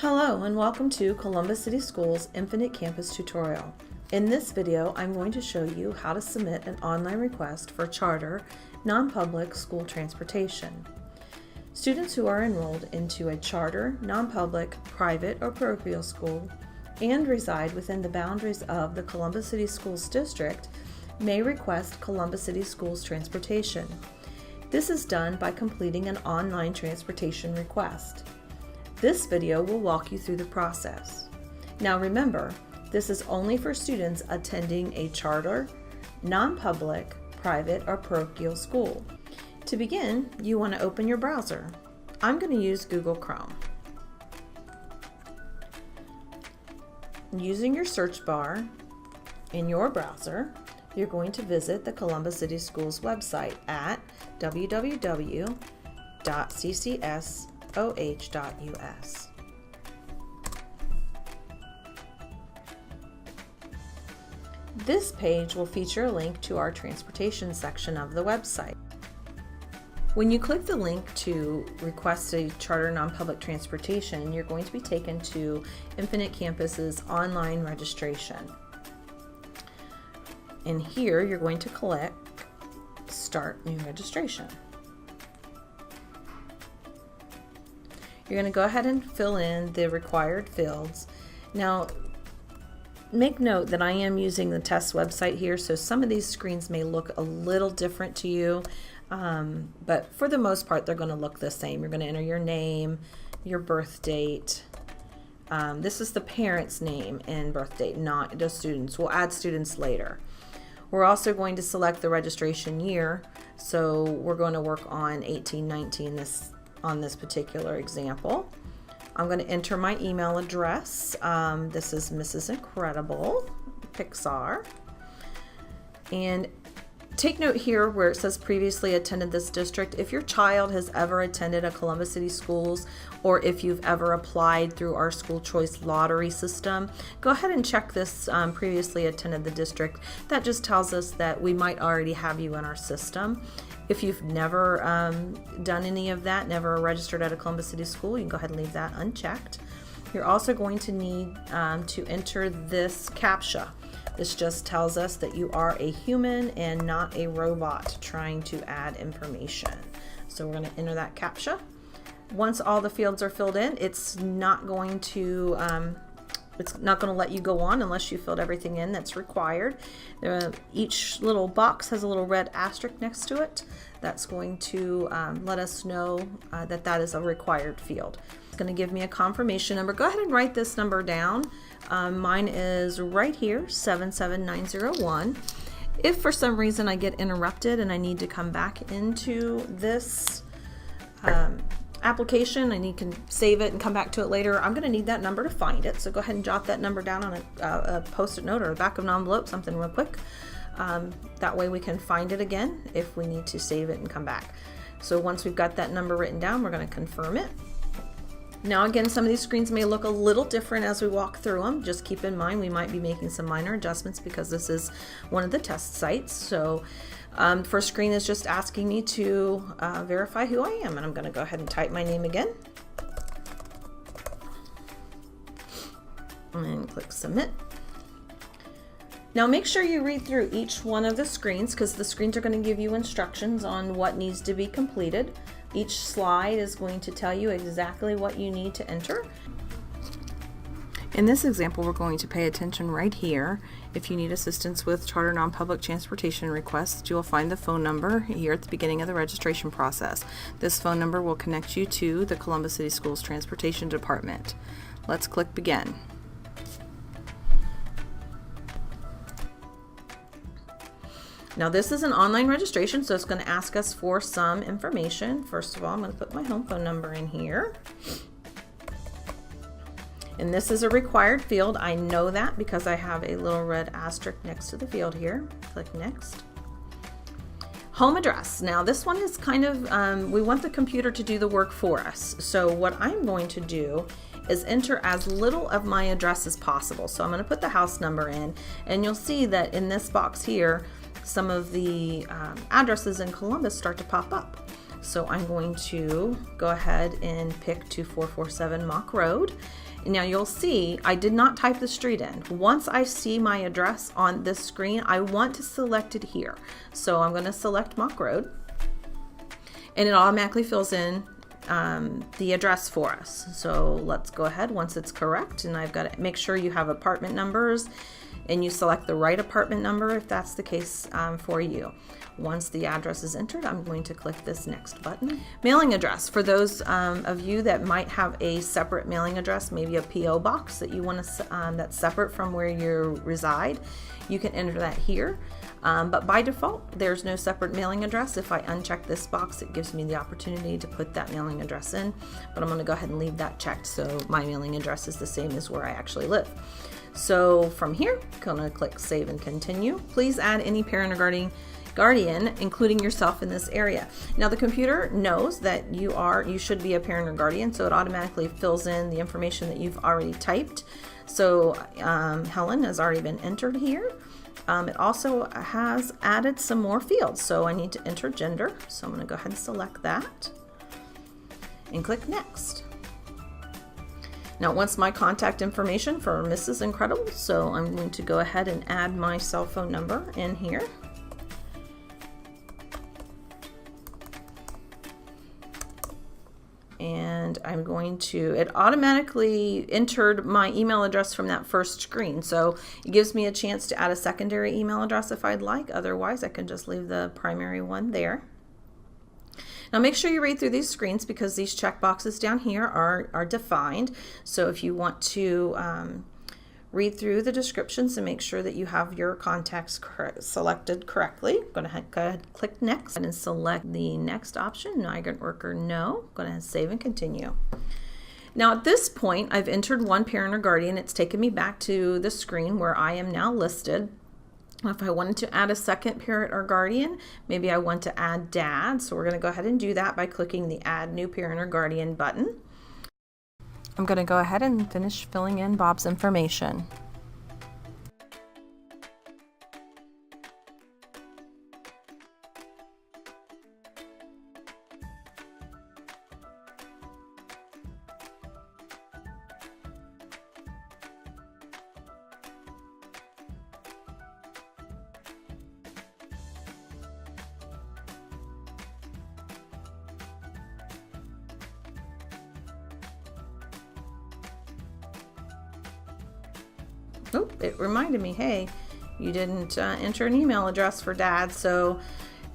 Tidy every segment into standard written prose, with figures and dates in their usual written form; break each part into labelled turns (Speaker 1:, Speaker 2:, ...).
Speaker 1: Hello and welcome to Columbus City Schools Infinite Campus tutorial. In this video, I'm going to show you how to submit an online request for charter, non-public school transportation. Students who are enrolled into a charter, non-public, private, or parochial school and reside within the boundaries of the Columbus City Schools District may request Columbus City Schools transportation. This is done by completing an online transportation request. This video will walk you through the process. Now remember, this is only for students attending a charter, non-public, private, or parochial school. To begin, you want to open your browser. I'm going to use Google Chrome. Using your search bar in your browser, you're going to visit the Columbus City Schools website at www.ccs.oh.us. This page will feature a link to our transportation section of the website. When you click the link to request a charter non-public transportation, you're going to be taken to Infinite Campus's online registration. And here you're going to click Start New Registration. You're going to go ahead and fill in the required fields. Now, make note that I am using the test website here, so some of these screens may look a little different to you, but for the most part, they're going to look the same. You're going to enter your name, your birth date. This is the parent's name and birth date, not the students. We'll add students later. We're also going to select the registration year, so we're going to work on 1819 on this particular example. I'm going to enter my email address. This is Mrs. Incredible, Pixar. And take note here where it says previously attended this district. If your child has ever attended a Columbus City Schools, or if you've ever applied through our school choice lottery system, go ahead and check this previously attended the district. That just tells us that we might already have you in our system. If you've never done any of that, never registered at a Columbus City School, you can go ahead and leave that unchecked. You're also going to need to enter this CAPTCHA. This just tells us that you are a human and not a robot trying to add information. So we're going to enter that CAPTCHA. Once all the fields are filled in, it's not going to let you go on unless you filled everything in that's required. Each little box has a little red asterisk next to it. That's going to let us know that is a required field. It's going to give me a confirmation number. Go ahead and write this number down. Mine is right here, 77901. If for some reason I get interrupted and I need to come back into this application, I need to save it and come back to it later, I'm going to need that number to find it. So go ahead and jot that number down on a post-it note or the back of an envelope, something real quick. That way we can find it again if we need to save it and come back. So once we've got that number written down, we're going to confirm it. Now again, some of these screens may look a little different as we walk through them. Just keep in mind we might be making some minor adjustments because this is one of the test sites. So first screen is just asking me to verify who I am, and I'm going to go ahead and type my name again and click submit. Now make sure you read through each one of the screens because the screens are going to give you instructions on what needs to be completed. Each slide is going to tell you exactly what you need to enter. In this example, we're going to pay attention right here. If you need assistance with charter non-public transportation requests, you will find the phone number here at the beginning of the registration process. This phone number will connect you to the Columbus City Schools Transportation Department. Let's click begin. Now this is an online registration, so it's going to ask us for some information. First of all, I'm going to put my home phone number in here. And this is a required field. I know that because I have a little red asterisk next to the field here. Click next. Home address. Now this one is kind of, we want the computer to do the work for us. So what I'm going to do is enter as little of my address as possible. So I'm going to put the house number in, and you'll see that in this box here, some of the addresses in Columbus start to pop up. So I'm going to go ahead and pick 2447 Mock Road. Now you'll see I did not type the street in. Once I see my address on this screen, I want to select it here. So I'm going to select Mock Road, and it automatically fills in the address for us. So let's go ahead once it's correct, and I've got to make sure you have apartment numbers and you select the right apartment number if that's the case for you. Once the address is entered, I'm going to click this next button. Mailing address. For those of you that might have a separate mailing address, maybe a P.O. box that you want to that's separate from where you reside, you can enter that here. But by default, there's no separate mailing address. If I uncheck this box, it gives me the opportunity to put that mailing address in, but I'm going to go ahead and leave that checked so my mailing address is the same as where I actually live. So from here, I'm going to click Save and Continue. Please add any parent or guardian, including yourself, in this area. Now the computer knows that you should be a parent or guardian, so it automatically fills in the information that you've already typed. So Helen has already been entered here. It also has added some more fields, so I need to enter gender. So I'm going to go ahead and select that and click Next. Now it wants my contact information for Mrs. Incredible, so I'm going to go ahead and add my cell phone number in here. And I'm going to, it automatically entered my email address from that first screen. So it gives me a chance to add a secondary email address if I'd like. Otherwise, I can just leave the primary one there. Now make sure you read through these screens because these check boxes down here are defined. So if you want to read through the descriptions and make sure that you have your contacts selected correctly, go ahead and click Next and select the next option, migrant worker no. Go ahead and save and continue. Now at this point, I've entered one parent or guardian. It's taken me back to the screen where I am now listed. If I wanted to add a second parent or guardian, maybe I want to add dad. So we're going to go ahead and do that by clicking the Add New Parent or Guardian button. I'm going to go ahead and finish filling in Bob's information. Oh, it reminded me, hey, you didn't enter an email address for dad. So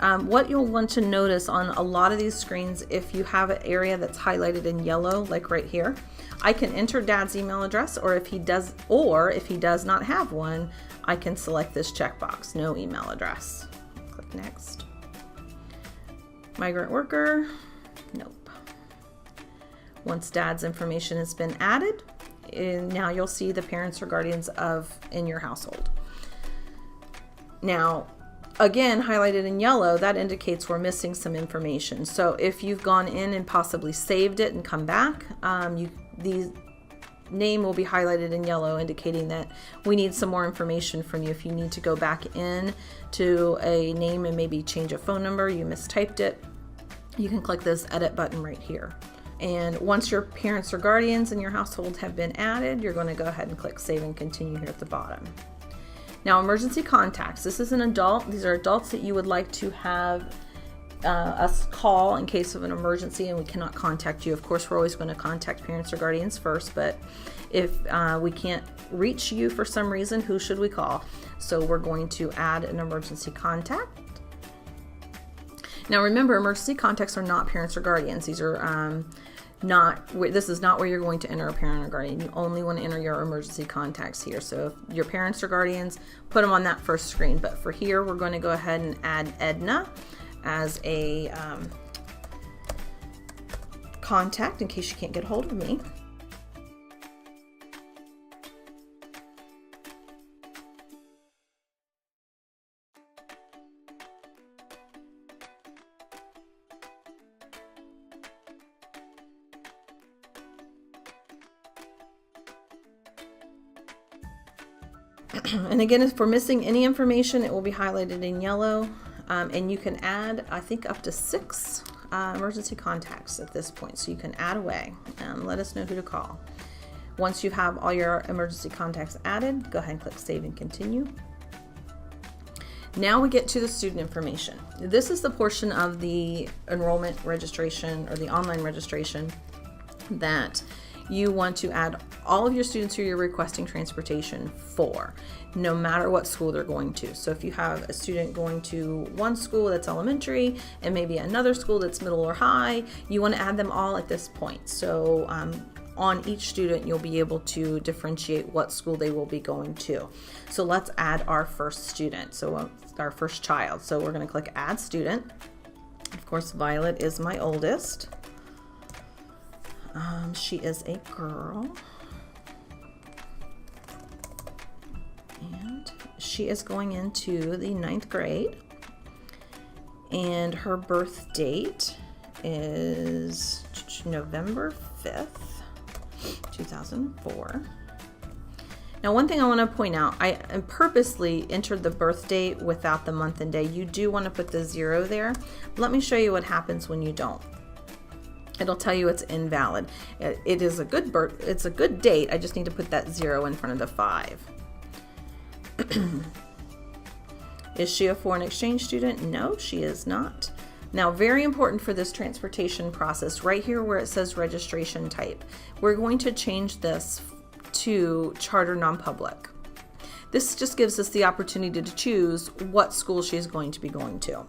Speaker 1: what you'll want to notice on a lot of these screens, if you have an area that's highlighted in yellow, like right here, I can enter dad's email address, or if he does not have one, I can select this checkbox, no email address. Click Next. Migrant worker, nope. Once dad's information has been added, and now you'll see the parents or guardians in your household. Now, again, highlighted in yellow, that indicates we're missing some information. So if you've gone in and possibly saved it and come back, the name will be highlighted in yellow, indicating that we need some more information from you. If you need to go back in to a name and maybe change a phone number, you mistyped it, you can click this edit button right here. And once your parents or guardians in your household have been added, you're going to go ahead and click Save and Continue here at the bottom. Now, emergency contacts. This is an adult. These are adults that you would like to have us call in case of an emergency and we cannot contact you. Of course, we're always going to contact parents or guardians first, but if we can't reach you for some reason, who should we call? So we're going to add an emergency contact. Now remember, emergency contacts are not parents or guardians. These are this is not where you're going to enter a parent or guardian. You only want to enter your emergency contacts here. So if your parents or guardians, put them on that first screen. But for here, we're going to go ahead and add Edna as a contact in case you can't get a hold of me. And again, if we're missing any information, it will be highlighted in yellow. And you can add, I think, up to 6 emergency contacts at this point. So you can add away and let us know who to call. Once you have all your emergency contacts added, go ahead and click Save and Continue. Now we get to the student information. This is the portion of the enrollment registration or the online registration that you want to add all of your students who you're requesting transportation for, no matter what school they're going to. So if you have a student going to one school that's elementary and maybe another school that's middle or high, you want to add them all at this point. So on each student, you'll be able to differentiate what school they will be going to. So let's add our first student, so our first child. So we're going to click Add Student. Of course, Violet is my oldest. She is a girl. And she is going into the 9th grade. And her birth date is November 5th. 2004. Now, one thing I want to point out, I purposely entered the birth date without the month and day. You do want to put the 0 there. Let me show you what happens when you don't. It'll tell you it's invalid. It is a good birth, it's a good date. I just need to put that 0 in front of the 5. Is she a foreign exchange student? No, she is not. Now, very important for this transportation process, right here where it says registration type, we're going to change this to charter non-public. This just gives us the opportunity to choose what school she's going to be going to.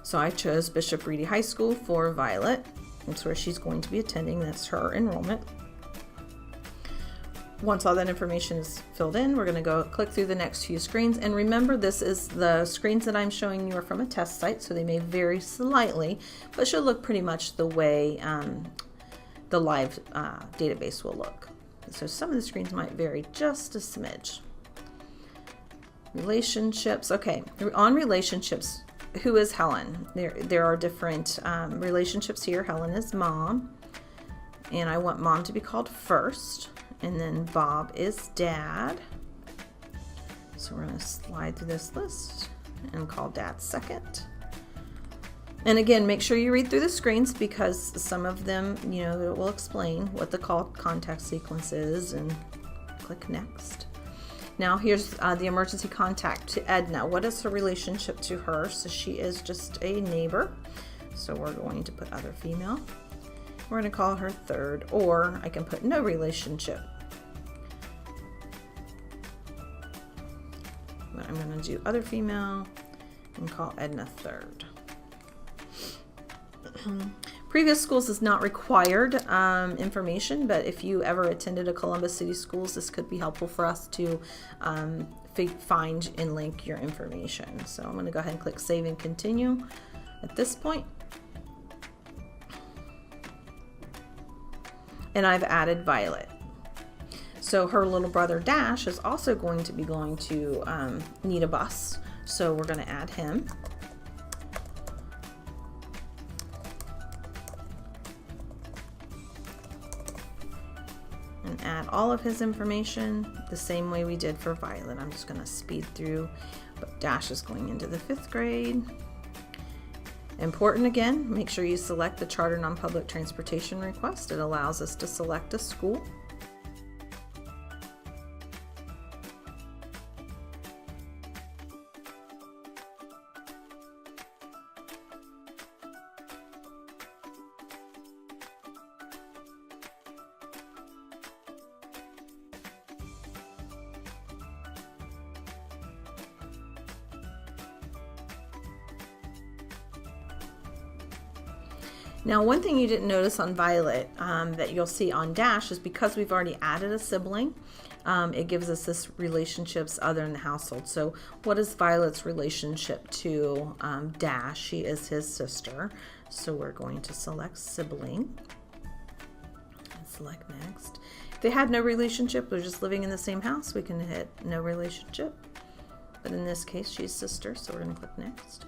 Speaker 1: So I chose Bishop Reedy High School for Violet. That's where she's going to be attending. That's her enrollment. Once all that information is filled in, we're going to go click through the next few screens. And remember, this is the screens that I'm showing you are from a test site, so they may vary slightly, but should look pretty much the way the live database will look. So some of the screens might vary just a smidge. Relationships. Okay, on relationships, who is Helen? There are different relationships here. Helen is mom, and I want mom to be called first. And then Bob is dad. So we're going to slide through this list and call dad second. And again, make sure you read through the screens because some of them, it will explain what the call contact sequence is, and click next. Now here's the emergency contact to Edna. What is her relationship to her? So she is just a neighbor. So we're going to put other female. We're going to call her third, or I can put no relationship. But I'm going to do other female and call Edna third. Previous schools is not required information, but if you ever attended a Columbus City Schools, this could be helpful for us to find and link your information. So I'm going to go ahead and click Save and Continue at this point. And I've added Violet. So her little brother Dash is also going to be going to need a bus. So we're going to add him. And add all of his information the same way we did for Violet. I'm just going to speed through, but Dash is going into the 5th grade. Important again, make sure you select the charter non-public transportation request. It allows us to select a school. Now, one thing you didn't notice on Violet that you'll see on Dash is because we've already added a sibling, it gives us this relationships other in the household. So what is Violet's relationship to Dash? She is his sister. So we're going to select sibling and select next. If they had no relationship, they're just living in the same house, we can hit no relationship. But in this case, she's sister, so we're going to click next.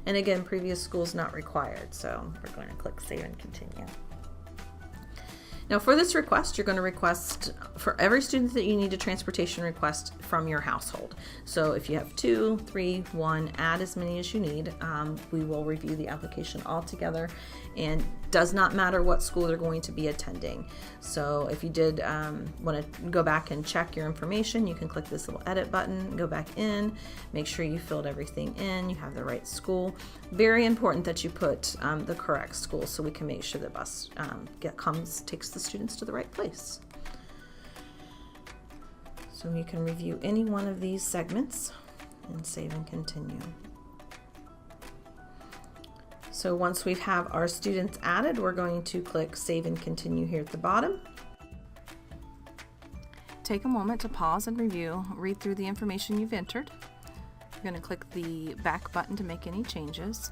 Speaker 1: And again, previous schools not required, so we're going to click Save and Continue. Now for this request, you're going to request for every student that you need a transportation request from your household. So if you have 2, 3, 1, add as many as you need. We will review the application all together and does not matter what school they're going to be attending. So if you did want to go back and check your information, you can click this little edit button, go back in, make sure you filled everything in, you have the right school. Very important that you put the correct school so we can make sure the bus takes the students to the right place. So you can review any one of these segments and save and continue. So once we have our students added, we're going to click Save and Continue here at the bottom. Take a moment to pause and review, read through the information you've entered. You're going to click the back button to make any changes.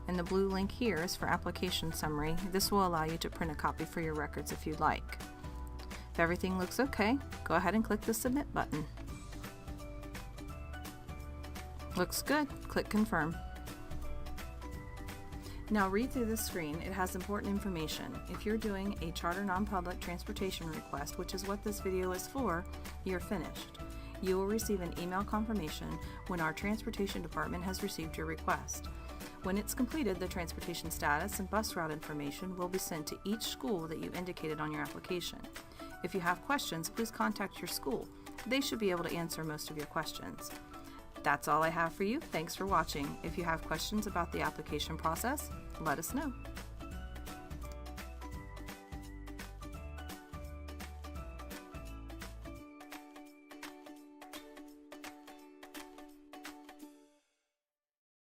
Speaker 1: And the blue link here is for application summary. This will allow you to print a copy for your records if you'd like. If everything looks okay, go ahead and click the Submit button. Looks good. Click Confirm. Now read through this screen. It has important information. If you're doing a charter non-public transportation request, which is what this video is for, you're finished. You will receive an email confirmation when our transportation department has received your request. When it's completed, the transportation status and bus route information will be sent to each school that you indicated on your application. If you have questions, please contact your school. They should be able to answer most of your questions. That's all I have for you. Thanks for watching. If you have questions about the application process, let us know.